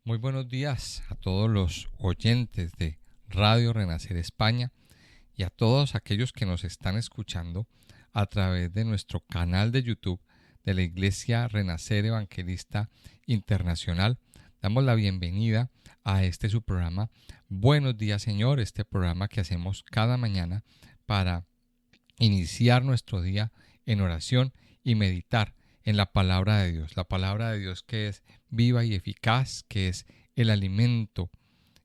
Muy buenos días a todos los oyentes de Radio Renacer España y a todos aquellos que nos están escuchando a través de nuestro canal de YouTube de la Iglesia Renacer Evangelista Internacional. Damos la bienvenida a su programa Buenos días, Señor, este programa que hacemos cada mañana para iniciar nuestro día en oración y meditar en la palabra de Dios que es viva y eficaz, que es el alimento,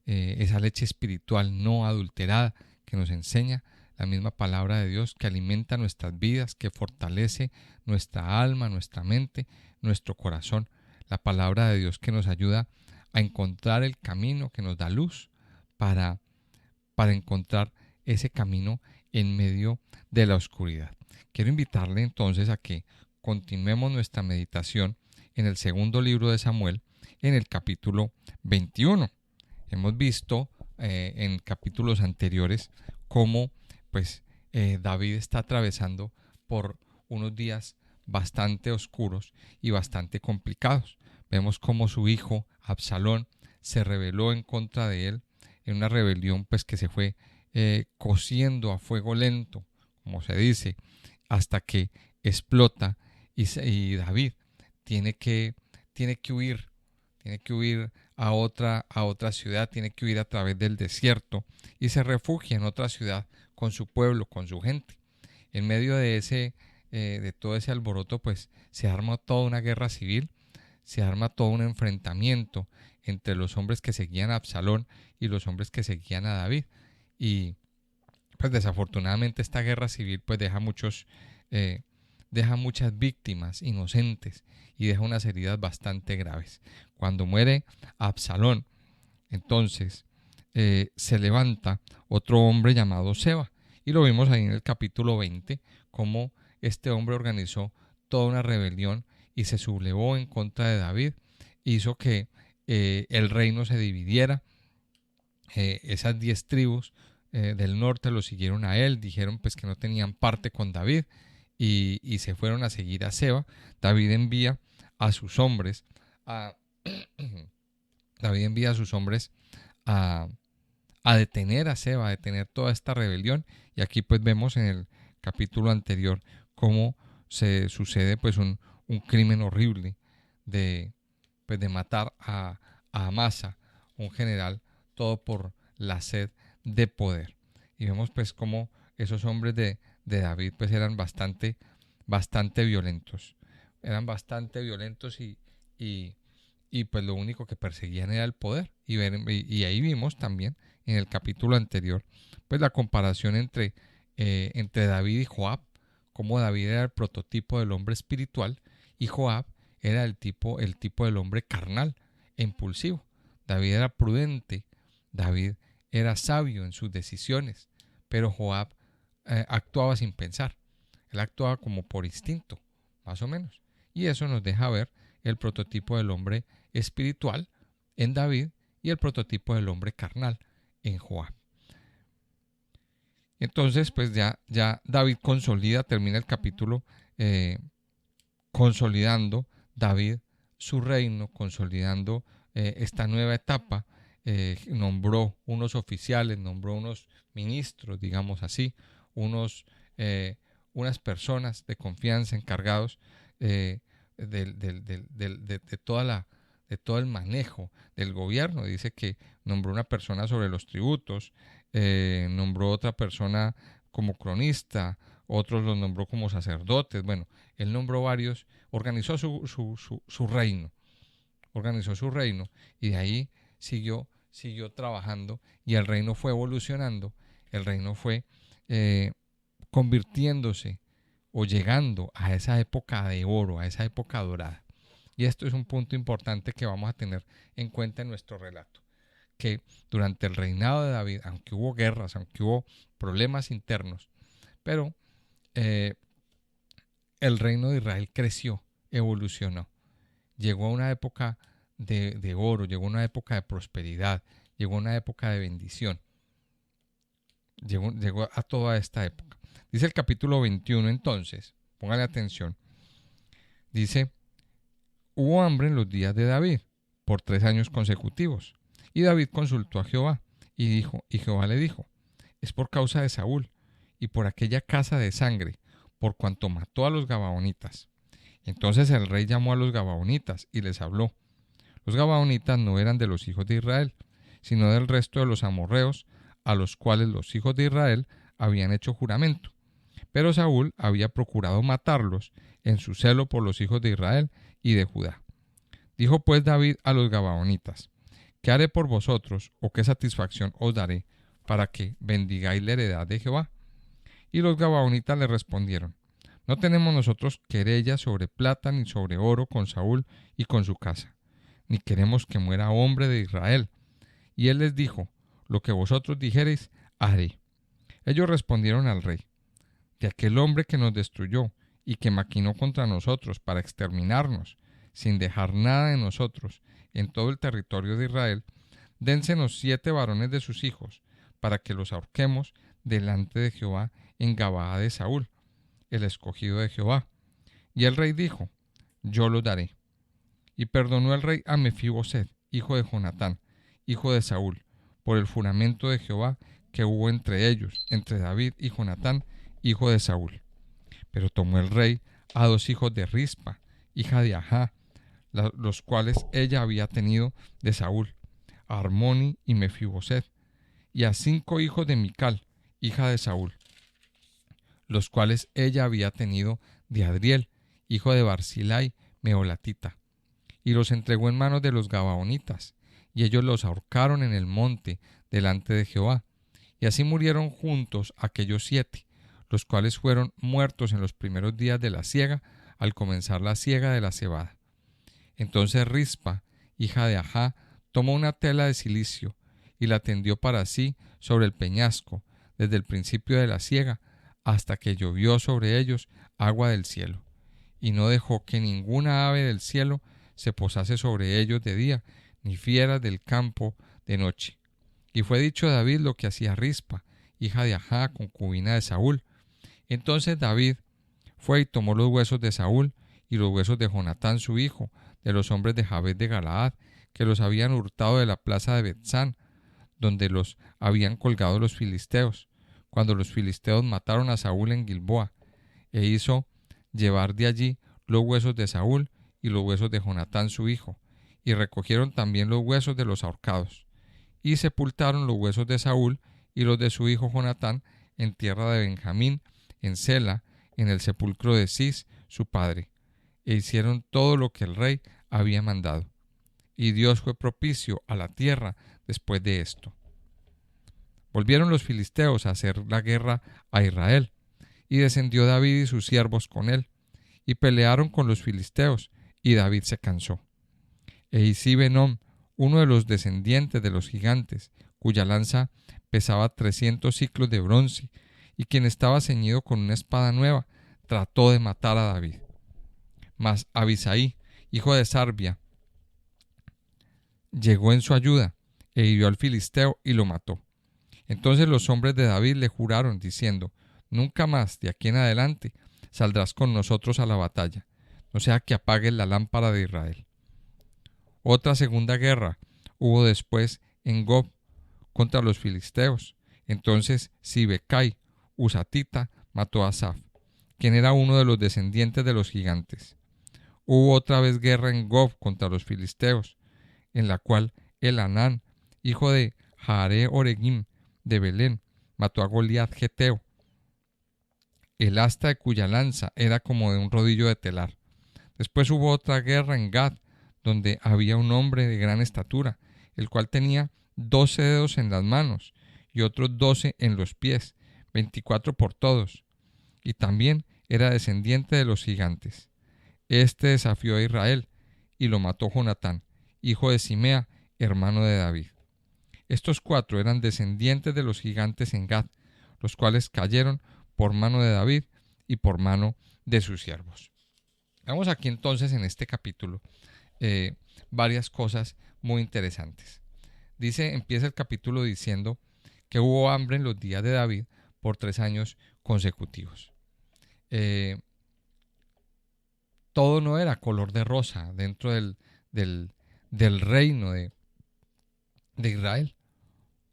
esa leche espiritual no adulterada que nos enseña la misma palabra de Dios, que alimenta nuestras vidas, que fortalece nuestra alma, nuestra mente, nuestro corazón. La palabra de Dios que nos ayuda a encontrar el camino, que nos da luz para encontrar ese camino en medio de la oscuridad. Quiero invitarle entonces a que continuemos nuestra meditación en el segundo libro de Samuel, en el capítulo 21. Hemos visto en capítulos anteriores cómo David está atravesando por unos días bastante oscuros y bastante complicados. Vemos cómo su hijo Absalón se rebeló en contra de él, en una rebelión que se fue cociendo a fuego lento, como se dice, hasta que explota y David tiene que huir a otra ciudad, tiene que huir a través del desierto y se refugia en otra ciudad con su pueblo, con su gente. En medio de todo ese alboroto, se arma toda una guerra civil, se arma todo un enfrentamiento entre los hombres que seguían a Absalón y los hombres que seguían a David. Y desafortunadamente esta guerra civil deja muchas víctimas inocentes y deja unas heridas bastante graves. Cuando muere Absalón, entonces se levanta otro hombre llamado Seba, y lo vimos ahí en el capítulo 20, cómo este hombre organizó toda una rebelión y se sublevó en contra de David, hizo que el reino se dividiera. Esas 10 tribus del norte lo siguieron a él, dijeron que no tenían parte con David y se fueron a seguir a Seba. David envía a sus hombres a detener a Seba, a detener toda esta rebelión. Y aquí vemos en el capítulo anterior cómo se sucede un crimen horrible de matar a Amasa, un general, todo por la sed de poder. Y vemos cómo esos hombres de David eran bastante violentos. Eran bastante violentos y lo único que perseguían era el poder. Y ahí vimos también en el capítulo anterior la comparación entre David y Joab, cómo David era el prototipo del hombre espiritual y Joab era el tipo del hombre carnal e impulsivo. David era prudente, David era sabio en sus decisiones, pero Joab actuaba sin pensar. Él actuaba como por instinto, más o menos. Y eso nos deja ver el prototipo del hombre espiritual en David y el prototipo del hombre carnal en Joab. Entonces, ya David termina el capítulo consolidando David su reino, consolidando esta nueva etapa. Nombró unos oficiales, nombró unos ministros, digamos así, unas personas de confianza encargados de todo el manejo del gobierno. Dice que nombró una persona sobre los tributos, nombró otra persona como cronista, otros los nombró como sacerdotes. Bueno, él nombró varios, organizó su reino, y de ahí siguió trabajando y el reino fue evolucionando, el reino fue convirtiéndose o llegando a esa época de oro, a esa época dorada. Y esto es un punto importante que vamos a tener en cuenta en nuestro relato, que durante el reinado de David, aunque hubo guerras, aunque hubo problemas internos, pero el reino de Israel creció, evolucionó, llegó a una época de oro, llegó a una época de prosperidad, llegó a una época de bendición, llegó a toda esta época. Dice el capítulo 21 entonces, póngale atención, dice: hubo hambre en los días de David, por 3 años consecutivos. Y David consultó a Jehová y Jehová le dijo: es por causa de Saúl y por aquella casa de sangre, por cuanto mató a los gabaonitas. Entonces el rey llamó a los gabaonitas y les habló. Los gabaonitas no eran de los hijos de Israel, sino del resto de los amorreos, a los cuales los hijos de Israel habían hecho juramento. Pero Saúl había procurado matarlos en su celo por los hijos de Israel y de Judá. Dijo pues David a los gabaonitas: ¿qué haré por vosotros, o qué satisfacción os daré, para que bendigáis la heredad de Jehová? Y los gabaonitas le respondieron: no tenemos nosotros querella sobre plata ni sobre oro con Saúl y con su casa, ni queremos que muera hombre de Israel. Y él les dijo: lo que vosotros dijereis, haré. Ellos respondieron al rey: de aquel hombre que nos destruyó y que maquinó contra nosotros para exterminarnos, sin dejar nada de nosotros en todo el territorio de Israel, dénsenos 7 varones de sus hijos, para que los ahorquemos delante de Jehová en Gabaa de Saúl, el escogido de Jehová. Y el rey dijo: yo los daré. Y perdonó el rey a Mefiboset, hijo de Jonatán, hijo de Saúl, por el juramento de Jehová que hubo entre ellos, entre David y Jonatán, hijo de Saúl. Pero tomó el rey a 2 hijos de Rispa, hija de Ajá, los cuales ella había tenido de Saúl, a Armoni y Mefiboset, y a 5 hijos de Mical, hija de Saúl, los cuales ella había tenido de Adriel, hijo de Barzillai, meolatita, y los entregó en manos de los gabaonitas, y ellos los ahorcaron en el monte delante de Jehová. Y así murieron juntos aquellos 7, los cuales fueron muertos en los primeros días de la siega, al comenzar la siega de la cebada. Entonces Rispa, hija de Ajá, tomó una tela de cilicio y la tendió para sí sobre el peñasco, desde el principio de la siega hasta que llovió sobre ellos agua del cielo, y no dejó que ninguna ave del cielo se posase sobre ellos de día, ni fieras del campo de noche. Y fue dicho a David lo que hacía Rispa, hija de Ajá, concubina de Saúl. Entonces David fue y tomó los huesos de Saúl y los huesos de Jonatán su hijo, de los hombres de Jabes de Galaad, que los habían hurtado de la plaza de Bethsán, donde los habían colgado los filisteos, cuando los filisteos mataron a Saúl en Gilboa, e hizo llevar de allí los huesos de Saúl y los huesos de Jonatán su hijo, y recogieron también los huesos de los ahorcados, y sepultaron los huesos de Saúl y los de su hijo Jonatán en tierra de Benjamín, en Sela, en el sepulcro de Cis, su padre, e hicieron todo lo que el rey había mandado. Y Dios fue propicio a la tierra después de esto. Volvieron los filisteos a hacer la guerra a Israel, y descendió David y sus siervos con él, y pelearon con los filisteos, y David se cansó. E Isí-Benob, uno de los descendientes de los gigantes, cuya lanza pesaba 300 siclos de bronce, y quien estaba ceñido con una espada nueva, trató de matar a David. Mas Abisaí, hijo de Sarbia, llegó en su ayuda, e hirió al filisteo y lo mató. Entonces los hombres de David le juraron, diciendo: nunca más de aquí en adelante saldrás con nosotros a la batalla, no sea que apagues la lámpara de Israel. Otra segunda guerra hubo después en Gob contra los filisteos. Entonces Sibecai, Husatita, mató a Asaph, quien era uno de los descendientes de los gigantes. Hubo otra vez guerra en Gob contra los filisteos, en la cual Elhanán, hijo de Jaare-Oregim de Belén, mató a Goliat geteo, el asta de cuya lanza era como de un rodillo de telar. Después hubo otra guerra en Gad, donde había un hombre de gran estatura, el cual tenía 12 dedos en las manos y otros 12 en los pies, 24 por todos, y también era descendiente de los gigantes. Este desafió a Israel y lo mató Jonatán, hijo de Simea, hermano de David. Estos 4 eran descendientes de los gigantes en Gad, los cuales cayeron por mano de David y por mano de sus siervos. Vamos aquí entonces en este capítulo varias cosas muy interesantes. Empieza el capítulo diciendo que hubo hambre en los días de David por 3 años consecutivos. Todo no era color de rosa dentro de del reino de Israel.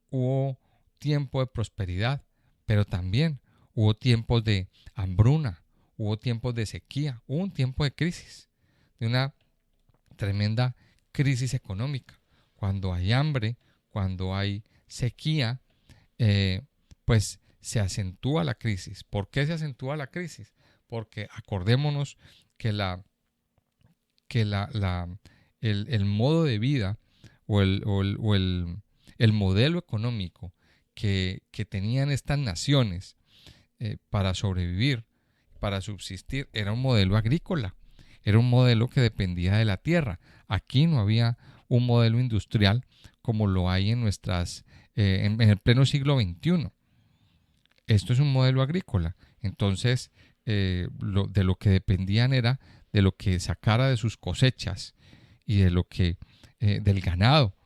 Hubo tiempo de prosperidad, pero también hubo tiempos de hambruna, hubo tiempos de sequía, hubo un tiempo de crisis, de una tremenda crisis económica. Cuando hay hambre, cuando hay sequía, pues se acentúa la crisis. ¿Por qué se acentúa la crisis? Porque acordémonos que el modo de vida o el modelo económico que tenían estas naciones para sobrevivir, para subsistir, era un modelo agrícola, era un modelo que dependía de la tierra. Aquí no había un modelo industrial como lo hay en en el pleno siglo XXI. Esto es un modelo agrícola. Entonces, de lo que dependían era de lo que sacara de sus cosechas y del ganado.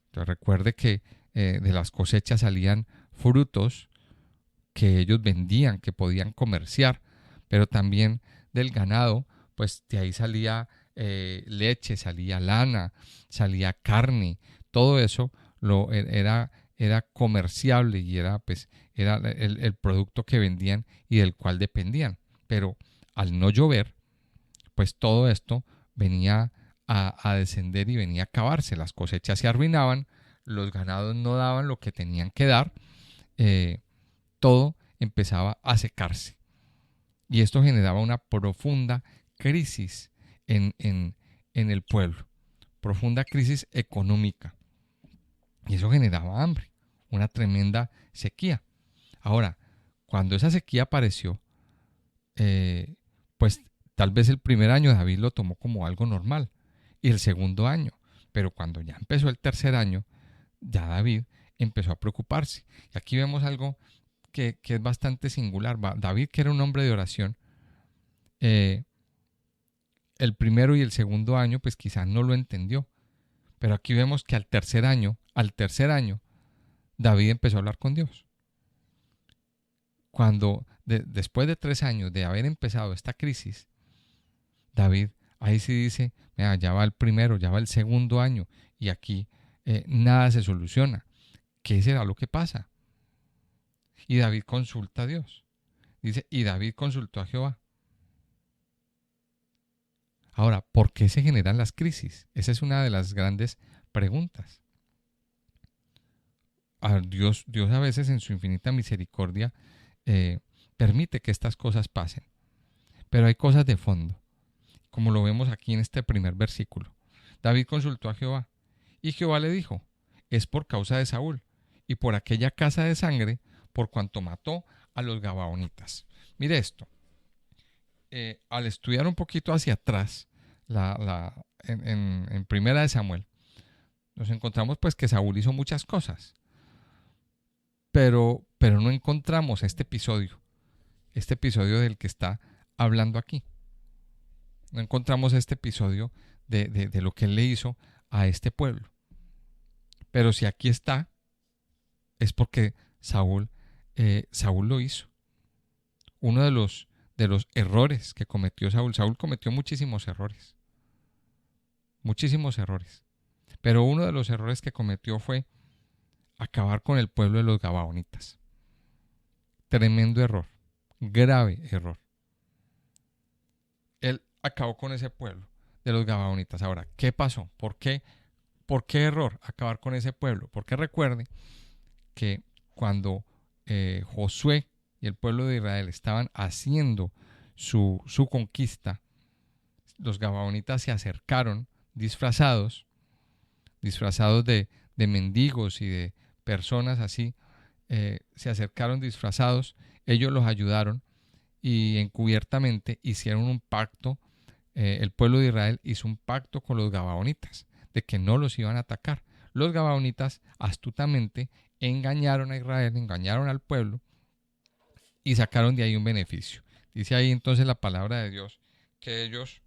Entonces, recuerde que de las cosechas salían frutos que ellos vendían, que podían comerciar, pero también del ganado, pues de ahí salía leche, salía lana, salía carne, todo eso era comerciable y era el producto que vendían y del cual dependían. Pero al no llover, pues todo esto venía a descender y venía a acabarse. Las cosechas se arruinaban, los ganados no daban lo que tenían que dar, todo empezaba a secarse. Y esto generaba una profunda crisis en el pueblo, profunda crisis económica. Y eso generaba hambre, una tremenda sequía. Ahora, cuando esa sequía apareció, pues tal vez el primer año David lo tomó como algo normal y el segundo año, pero cuando ya empezó el tercer año, ya David empezó a preocuparse. Y aquí vemos algo que es bastante singular. David, que era un hombre de oración, el primero y el segundo año, pues quizás no lo entendió. Pero aquí vemos que al tercer año, David empezó a hablar con Dios. Después de 3 años de haber empezado esta crisis, David ahí sí dice, mira, ya va el primero, ya va el segundo año y aquí nada se soluciona. ¿Qué será lo que pasa? Y David consulta a Dios. Dice, y David consultó a Jehová. Ahora, ¿por qué se generan las crisis? Esa es una de las grandes preguntas. Dios a veces en su infinita misericordia permite que estas cosas pasen. Pero hay cosas de fondo, como lo vemos aquí en este primer versículo. David consultó a Jehová y Jehová le dijo, es por causa de Saúl y por aquella casa de sangre por cuanto mató a los gabaonitas. Mire esto, al estudiar un poquito hacia atrás en Primera de Samuel, nos encontramos pues que Saúl hizo muchas cosas, pero no encontramos este episodio del que está hablando aquí. No encontramos este episodio de lo que él le hizo a este pueblo. Pero si aquí está, es porque Saúl lo hizo. Uno de los errores que cometió Saúl cometió muchísimos errores. Muchísimos errores. Pero uno de los errores que cometió fue acabar con el pueblo de los gabaonitas. Tremendo error. Grave error. Él acabó con ese pueblo de los gabaonitas. Ahora, ¿qué pasó? ¿Por qué error acabar con ese pueblo? Porque recuerde que cuando Josué y el pueblo de Israel estaban haciendo su conquista, los gabaonitas se acercaron disfrazados de mendigos y de personas así, se acercaron disfrazados, ellos los ayudaron y encubiertamente hicieron un pacto, el pueblo de Israel hizo un pacto con los gabaonitas de que no los iban a atacar. Los gabaonitas astutamente engañaron a Israel, engañaron al pueblo y sacaron de ahí un beneficio. Dice ahí entonces la palabra de Dios que ellos,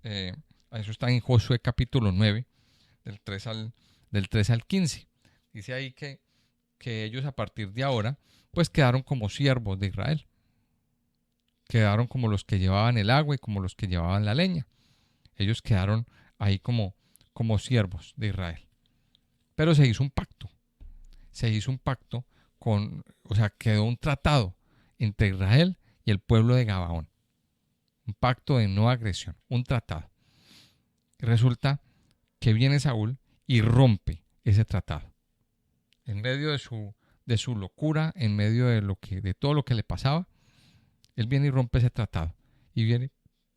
eso está en Josué capítulo 9, del 3 al 15. Dice ahí que ellos a partir de ahora pues quedaron como siervos de Israel. Quedaron como los que llevaban el agua y como los que llevaban la leña. Ellos quedaron ahí como como siervos de Israel. Pero se hizo un pacto. Se hizo un pacto quedó un tratado entre Israel y el pueblo de Gabaón. Un pacto de no agresión, un tratado. Resulta que viene Saúl y rompe ese tratado. En medio de su locura, en medio de todo lo que le pasaba, él viene y rompe ese tratado. Y viene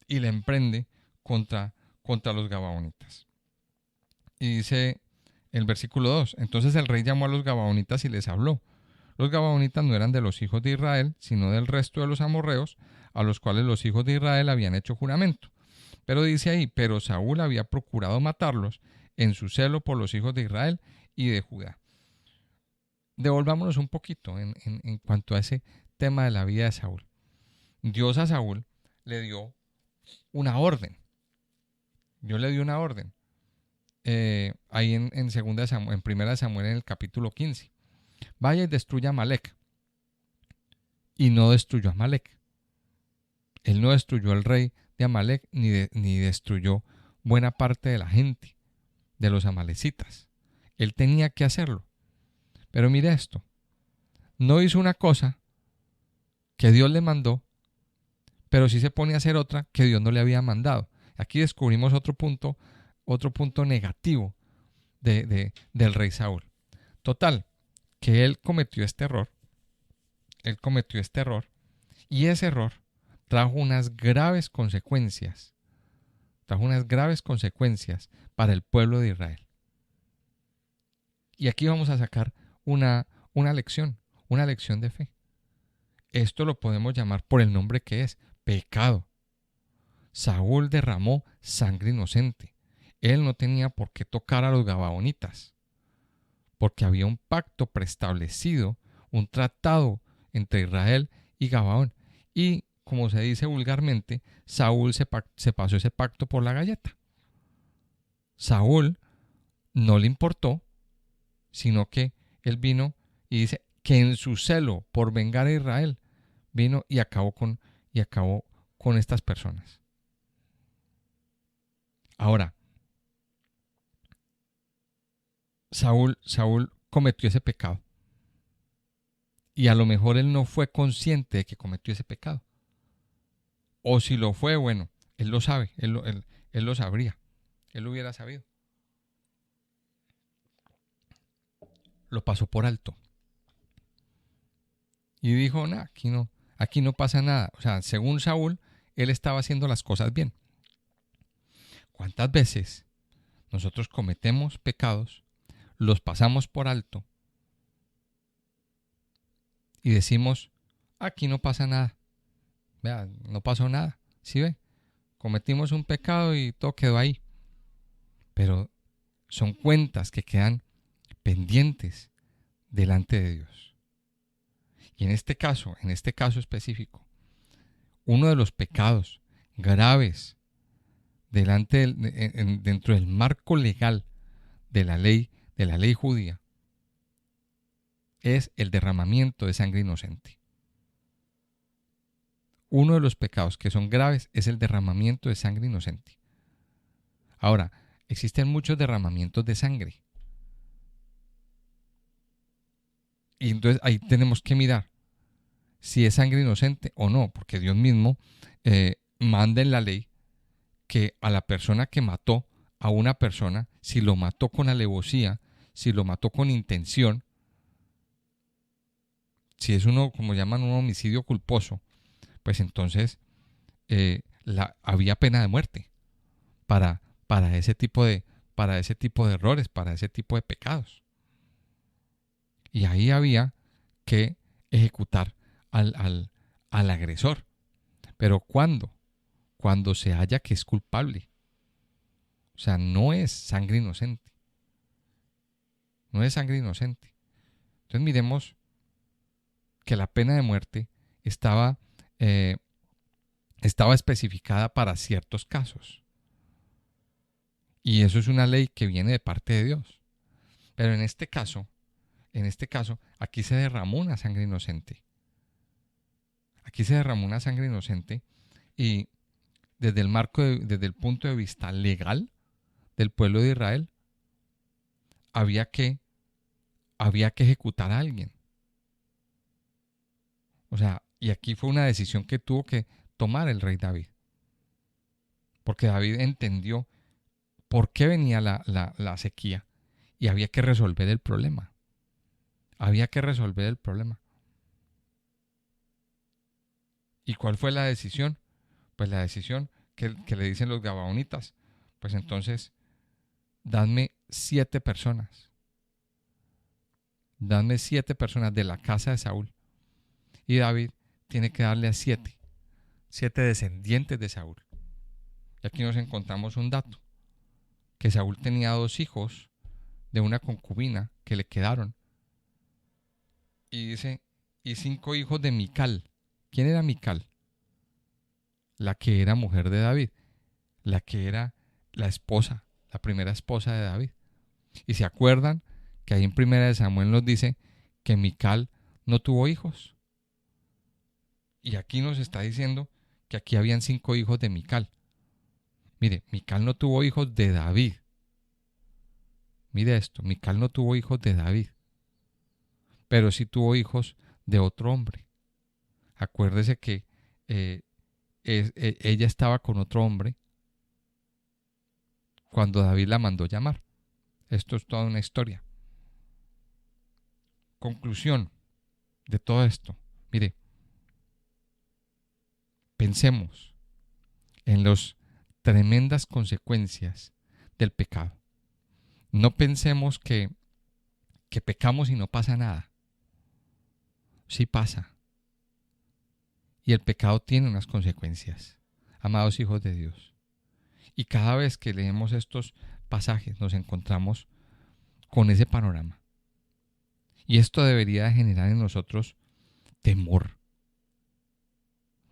y le emprende contra los gabaonitas. Y dice el versículo 2, entonces el rey llamó a los gabaonitas y les habló. Los gabaonitas no eran de los hijos de Israel, sino del resto de los amorreos, a los cuales los hijos de Israel habían hecho juramento. Pero dice ahí, pero Saúl había procurado matarlos en su celo por los hijos de Israel y de Judá. Devolvámonos un poquito en cuanto a ese tema de la vida de Saúl. Dios a Saúl le dio una orden. Dios le dio una orden. Ahí en 1 Samuel en el capítulo 15. Vaya y destruya a Amalek. Y no destruyó a Amalek. Él no destruyó al rey de Amalek ni destruyó buena parte de la gente, de los amalecitas. Él tenía que hacerlo. Pero mire esto. No hizo una cosa que Dios le mandó, pero sí se pone a hacer otra que Dios no le había mandado. Aquí descubrimos otro punto negativo del rey Saúl. Total, que él cometió este error. Y ese error trajo unas graves consecuencias. Para el pueblo de Israel. Y aquí vamos a sacar una lección de fe. Esto lo podemos llamar por el nombre que es, pecado. Saúl derramó sangre inocente. Él no tenía por qué tocar a los gabaonitas, porque había un pacto preestablecido, un tratado entre Israel y Gabaón. Y, como se dice vulgarmente, Saúl se pasó ese pacto por la galleta. Saúl no le importó, sino que él vino y dice que en su celo por vengar a Israel, vino y acabó con estas personas. Ahora, Saúl cometió ese pecado. Y a lo mejor él no fue consciente de que cometió ese pecado. O si lo fue, bueno, él lo sabe, él lo sabría, él lo hubiera sabido. Lo pasó por alto. Y dijo, nah, aquí no pasa nada. O sea, según Saúl, él estaba haciendo las cosas bien. ¿Cuántas veces nosotros cometemos pecados, los pasamos por alto y decimos, aquí no pasa nada? Vea, no pasó nada. ¿Sí ve? Cometimos un pecado y todo quedó ahí. Pero son cuentas que quedan pendientes delante de Dios. Y en este caso específico, uno de los pecados graves dentro del marco legal de la ley judía es el derramamiento de sangre inocente. Uno de los pecados que son graves es el derramamiento de sangre inocente. Ahora, existen muchos derramamientos de sangre. Y entonces ahí tenemos que mirar si es sangre inocente o no, porque Dios mismo manda en la ley que a la persona que mató a una persona, si lo mató con alevosía, si lo mató con intención, si es como llaman un homicidio culposo, pues entonces había pena de muerte para ese tipo de errores, para ese tipo de pecados. Y ahí había que ejecutar al agresor. Pero ¿cuándo? Cuando se halla que es culpable. O sea, no es sangre inocente. No es sangre inocente. Entonces miremos que la pena de muerte estaba especificada para ciertos casos. Y eso es una ley que viene de parte de Dios. Pero en este caso, aquí se derramó una sangre inocente. Aquí se derramó una sangre inocente y desde el punto de vista legal, del pueblo de Israel, había que ejecutar a alguien. O sea, y aquí fue una decisión que tuvo que tomar el rey David. Porque David entendió por qué venía la sequía y había que resolver el problema. Había que resolver el problema. ¿Y cuál fue la decisión? Pues la decisión que le dicen los gabaonitas. Pues entonces, dadme 7 personas. Dadme 7 personas de la casa de Saúl. Y David tiene que darle a 7 descendientes de Saúl. Y aquí nos encontramos un dato, que Saúl tenía 2 hijos de una concubina que le quedaron. Y dice, y 5 hijos de Mical. ¿Quién era Mical? La que era mujer de David, la que era la esposa, la primera esposa de David. Y se acuerdan que ahí en Primera de Samuel nos dice que Mical no tuvo hijos. Y aquí nos está diciendo que aquí habían 5 hijos de Mical. Mire, Mical no tuvo hijos de David. Mire esto, Mical no tuvo hijos de David, pero sí tuvo hijos de otro hombre. Acuérdese que ella estaba con otro hombre cuando David la mandó llamar. Esto es toda una historia. Conclusión de todo esto. Mire, pensemos en las tremendas consecuencias del pecado. No pensemos que pecamos y no pasa nada. Sí pasa. Y el pecado tiene unas consecuencias, amados hijos de Dios. Y cada vez que leemos estos pasajes nos encontramos con ese panorama. Y esto debería generar en nosotros temor.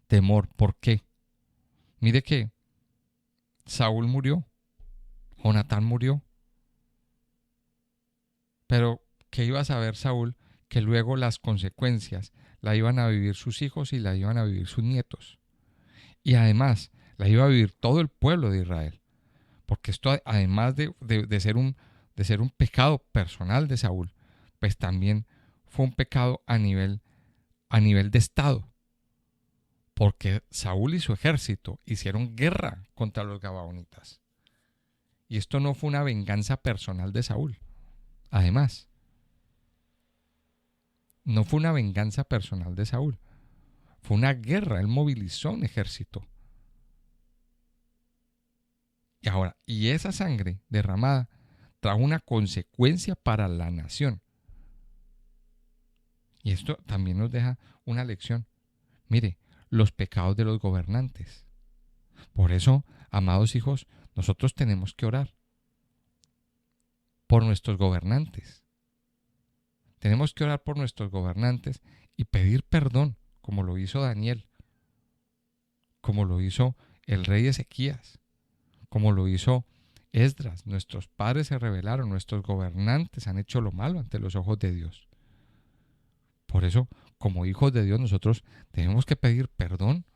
Temor, ¿por qué? Mire que Saúl murió, Jonatán murió, pero ¿qué iba a saber Saúl? Que luego las consecuencias la iban a vivir sus hijos y la iban a vivir sus nietos. Y además la iba a vivir todo el pueblo de Israel. Porque esto, además de ser un pecado personal de Saúl, pues también fue un pecado a nivel de Estado. Porque Saúl y su ejército hicieron guerra contra los gabaonitas. Y esto no fue una venganza personal de Saúl. Además, no fue una venganza personal de Saúl. Fue una guerra. Él movilizó un ejército. Y ahora, y esa sangre derramada trajo una consecuencia para la nación. Y esto también nos deja una lección. Mire, los pecados de los gobernantes. Por eso, amados hijos, nosotros tenemos que orar por nuestros gobernantes. Tenemos que orar por nuestros gobernantes y pedir perdón, como lo hizo Daniel, como lo hizo el rey Ezequías, como lo hizo Esdras. Nuestros padres se rebelaron, nuestros gobernantes han hecho lo malo ante los ojos de Dios. Por eso, como hijos de Dios, nosotros tenemos que pedir perdón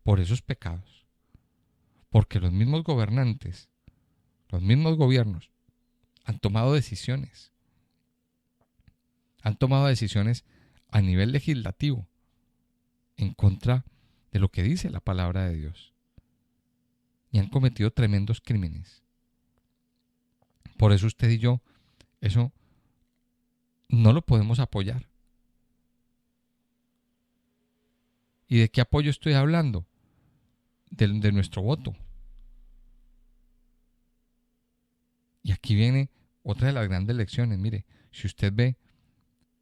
por esos pecados. Porque los mismos gobernantes, los mismos gobiernos, han tomado decisiones. Han tomado decisiones a nivel legislativo en contra de lo que dice la palabra de Dios. Y han cometido tremendos crímenes. Por eso usted y yo, eso no lo podemos apoyar. ¿Y de qué apoyo estoy hablando? De nuestro voto. Y aquí viene otra de las grandes lecciones. Mire, si usted ve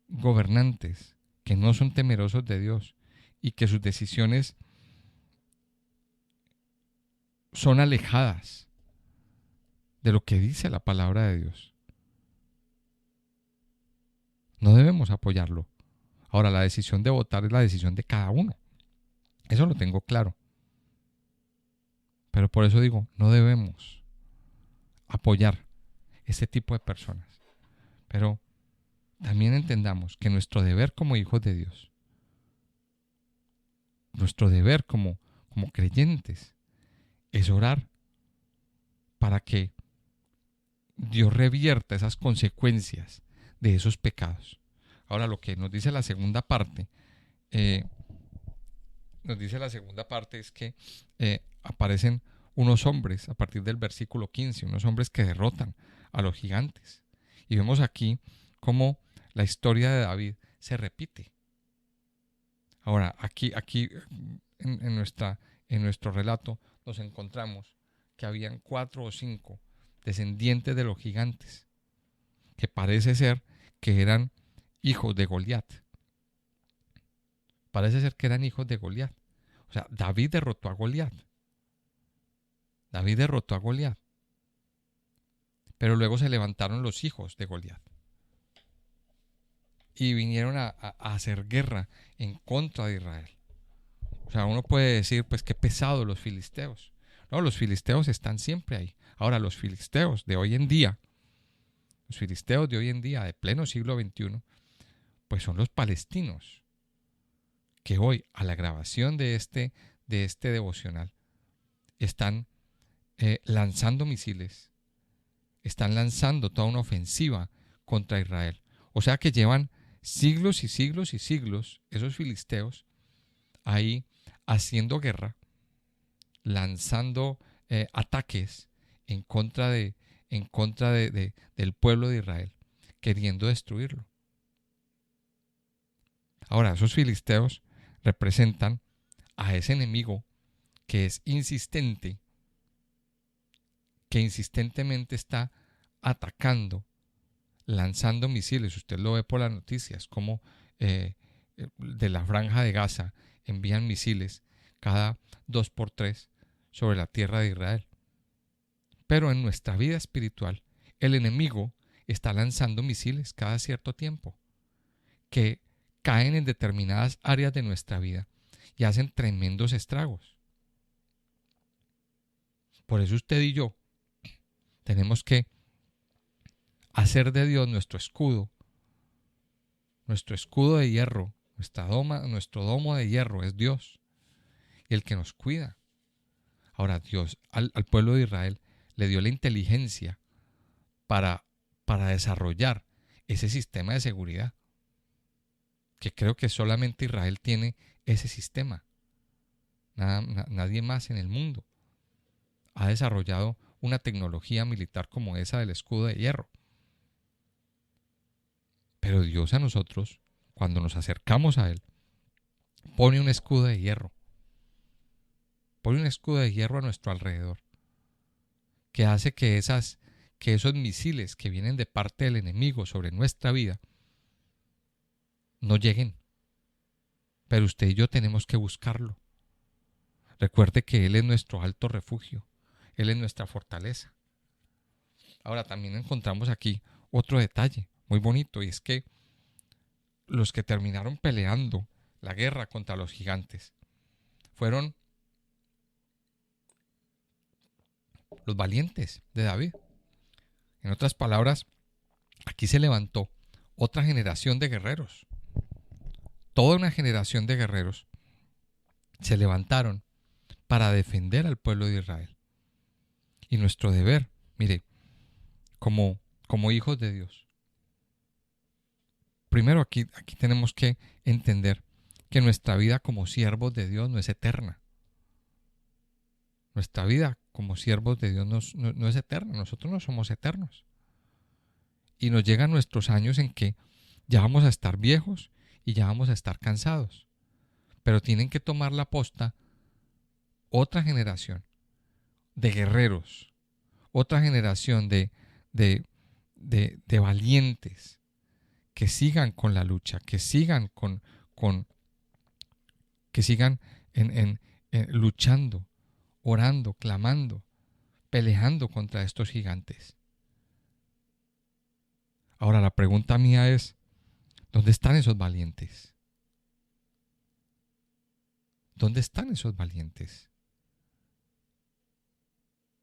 gobernantes que no son temerosos de Dios y que sus decisiones son alejadas de lo que dice la palabra de Dios, no debemos apoyarlo. Ahora, la decisión de votar es la decisión de cada uno. Eso lo tengo claro. Pero por eso digo, no debemos apoyar este tipo de personas. Pero también entendamos que nuestro deber como hijos de Dios, nuestro deber como creyentes, es orar para que Dios revierta esas consecuencias de esos pecados. Ahora, lo que nos dice la segunda parte, es que aparecen unos hombres, a partir del versículo 15, unos hombres que derrotan a los gigantes. Y vemos aquí cómo la historia de David se repite. Ahora, aquí en nuestro relato nos encontramos que habían 4 o 5 descendientes de los gigantes, que parece ser que eran hijos de Goliat. Parece ser que eran hijos de Goliat. O sea, David derrotó a Goliat. Pero luego se levantaron los hijos de Goliat y vinieron a hacer guerra en contra de Israel. O sea, uno puede decir, pues qué pesado los filisteos. No, los filisteos están siempre ahí. Ahora, los filisteos de hoy en día, de pleno siglo XXI, pues son los palestinos, que hoy, a la grabación de este devocional, están lanzando misiles, están lanzando toda una ofensiva contra Israel. O sea que llevan siglos y siglos y siglos esos filisteos ahí haciendo guerra, lanzando ataques en contra del pueblo de Israel, queriendo destruirlo. Ahora, esos filisteos representan a ese enemigo que es insistente, que insistentemente está atacando, lanzando misiles. Usted lo ve por las noticias, como de la Franja de Gaza envían misiles cada 2 por 3 sobre la tierra de Israel. Pero en nuestra vida espiritual, el enemigo está lanzando misiles cada cierto tiempo, que caen en determinadas áreas de nuestra vida y hacen tremendos estragos. Por eso usted y yo tenemos que hacer de Dios nuestro escudo de hierro, nuestro domo de hierro es Dios, y el que nos cuida. Ahora, Dios al pueblo de Israel le dio la inteligencia para desarrollar ese sistema de seguridad, que creo que solamente Israel tiene ese sistema. Nadie más en el mundo ha desarrollado una tecnología militar como esa del escudo de hierro. Pero Dios a nosotros, cuando nos acercamos a Él, pone un escudo de hierro. Pone un escudo de hierro a nuestro alrededor, que hace que esos misiles que vienen de parte del enemigo sobre nuestra vida no lleguen. Pero usted y yo tenemos que buscarlo. Recuerde que Él es nuestro alto refugio. Él es nuestra fortaleza. Ahora, también encontramos aquí otro detalle muy bonito, y es que los que terminaron peleando la guerra contra los gigantes fueron los valientes de David. En otras palabras, aquí se levantó otra generación de guerreros. Toda una generación de guerreros se levantaron para defender al pueblo de Israel. Y nuestro deber, mire, como hijos de Dios, primero aquí tenemos que entender que nuestra vida como siervos de Dios no es eterna. Nuestra vida como siervos de Dios no es eterna. Nosotros no somos eternos. Y nos llegan nuestros años en que ya vamos a estar viejos y ya vamos a estar cansados. Pero tienen que tomar la posta otra generación de guerreros, otra generación de valientes que sigan con la lucha, que sigan luchando, orando, clamando, peleando contra estos gigantes. Ahora la pregunta mía es, ¿dónde están esos valientes? ¿Dónde están esos valientes?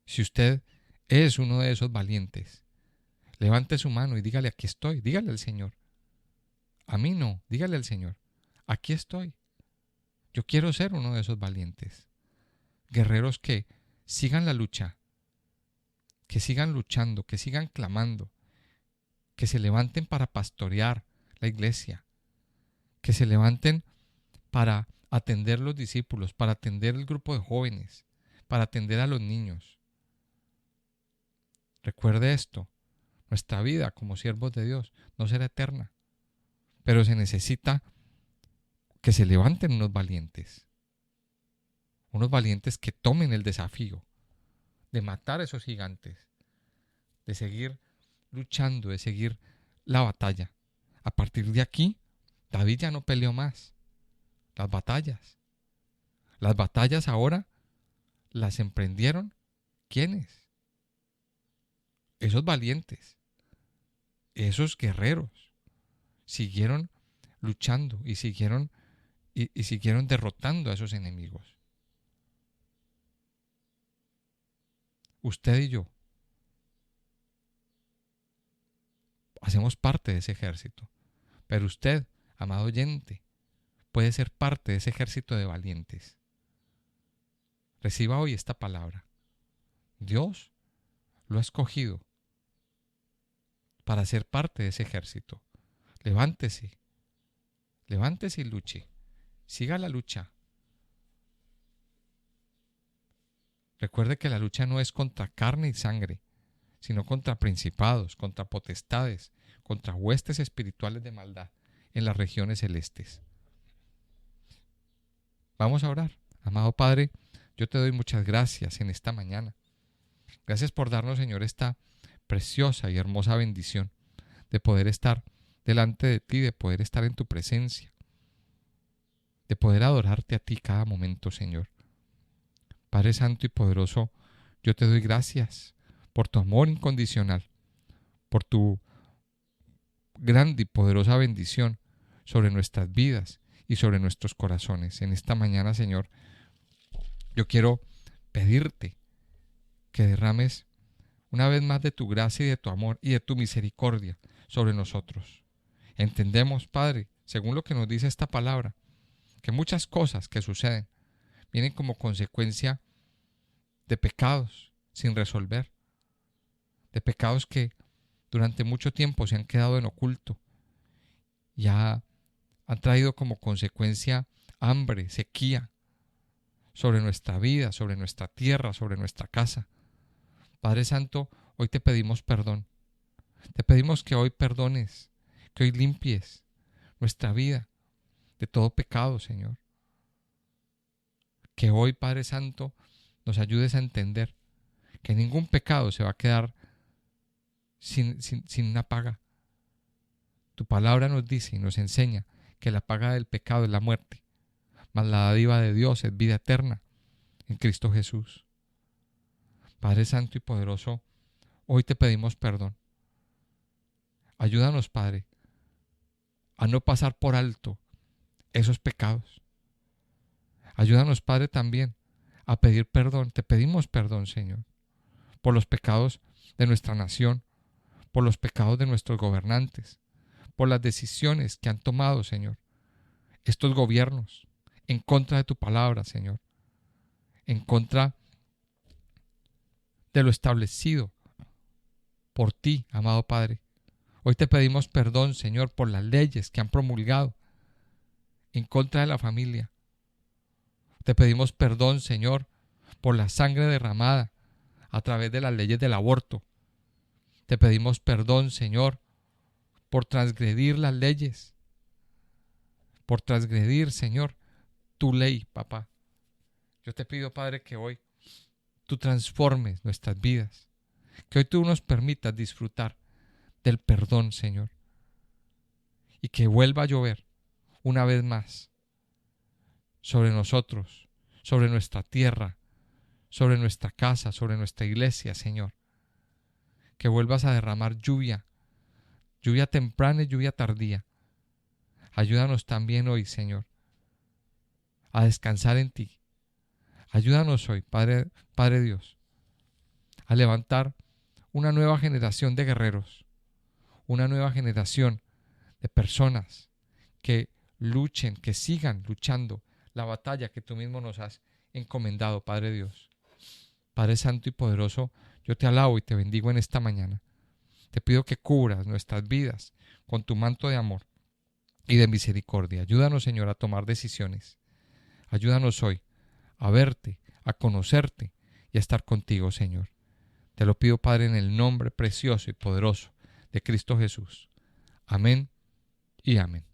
Si usted es uno de esos valientes, levante su mano y dígale, aquí estoy, dígale al Señor. A mí no, dígale al Señor, aquí estoy. Yo quiero ser uno de esos valientes, guerreros que sigan la lucha, que sigan luchando, que sigan clamando, que se levanten para pastorear la iglesia, que se levanten para atender los discípulos, para atender el grupo de jóvenes, para atender a los niños. Recuerde esto, nuestra vida como siervos de Dios no será eterna, pero se necesita que se levanten unos valientes que tomen el desafío de matar a esos gigantes, de seguir luchando, de seguir la batalla. A partir de aquí, David ya no peleó más las batallas. Las batallas ahora las emprendieron, ¿quiénes? Esos valientes, esos guerreros, siguieron luchando y siguieron derrotando a esos enemigos. Usted y yo hacemos parte de ese ejército, pero usted, amado oyente, puede ser parte de ese ejército de valientes. Reciba hoy esta palabra. Dios lo ha escogido para ser parte de ese ejército. Levántese, levántese y luche. Siga la lucha. Recuerde que la lucha no es contra carne y sangre, sino contra principados, contra potestades, contra huestes espirituales de maldad en las regiones celestes. Vamos a orar. Amado Padre, yo te doy muchas gracias en esta mañana. Gracias por darnos, Señor, esta preciosa y hermosa bendición de poder estar delante de ti, de poder estar en tu presencia, de poder adorarte a ti cada momento, Señor. Padre Santo y Poderoso, yo te doy gracias por tu amor incondicional, por tu grande y poderosa bendición sobre nuestras vidas y sobre nuestros corazones. En esta mañana, Señor, yo quiero pedirte que derrames una vez más de tu gracia y de tu amor y de tu misericordia sobre nosotros. Entendemos, Padre, según lo que nos dice esta palabra, que muchas cosas que suceden vienen como consecuencia de pecados sin resolver, de pecados que durante mucho tiempo se han quedado en oculto, ya han traído como consecuencia hambre, sequía sobre nuestra vida, sobre nuestra tierra, sobre nuestra casa. Padre Santo, hoy te pedimos perdón. Te pedimos que hoy perdones, que hoy limpies nuestra vida de todo pecado, Señor. Que hoy, Padre Santo, nos ayudes a entender que ningún pecado se va a quedar sin una paga. Tu palabra nos dice y nos enseña que la paga del pecado es la muerte, mas la dádiva de Dios es vida eterna en Cristo Jesús. Padre Santo y Poderoso, hoy te pedimos perdón. Ayúdanos, Padre, a no pasar por alto esos pecados. Ayúdanos, Padre, también a pedir perdón. Te pedimos perdón, Señor, por los pecados de nuestra nación, por los pecados de nuestros gobernantes, por las decisiones que han tomado, Señor, estos gobiernos en contra de tu palabra, Señor, en contra de lo establecido por ti, amado Padre. Hoy te pedimos perdón, Señor, por las leyes que han promulgado en contra de la familia. Te pedimos perdón, Señor, por la sangre derramada a través de las leyes del aborto. Te pedimos perdón, Señor, por transgredir las leyes, por transgredir, Señor, tu ley, papá. Yo te pido, Padre, que hoy tú transformes nuestras vidas, que hoy tú nos permitas disfrutar del perdón, Señor, y que vuelva a llover una vez más sobre nosotros, sobre nuestra tierra, sobre nuestra casa, sobre nuestra iglesia, Señor. Que vuelvas a derramar lluvia, lluvia temprana y lluvia tardía. Ayúdanos también hoy, Señor, a descansar en ti. Ayúdanos hoy, Padre Dios, a levantar una nueva generación de guerreros, una nueva generación de personas que luchen, que sigan luchando la batalla que tú mismo nos has encomendado, Padre Dios. Padre Santo y Poderoso, Yo te alabo y te bendigo en esta mañana. Te pido que cubras nuestras vidas con tu manto de amor y de misericordia. Ayúdanos, Señor, a tomar decisiones. Ayúdanos hoy a verte, a conocerte y a estar contigo, Señor. Te lo pido, Padre, en el nombre precioso y poderoso de Cristo Jesús. Amén y amén.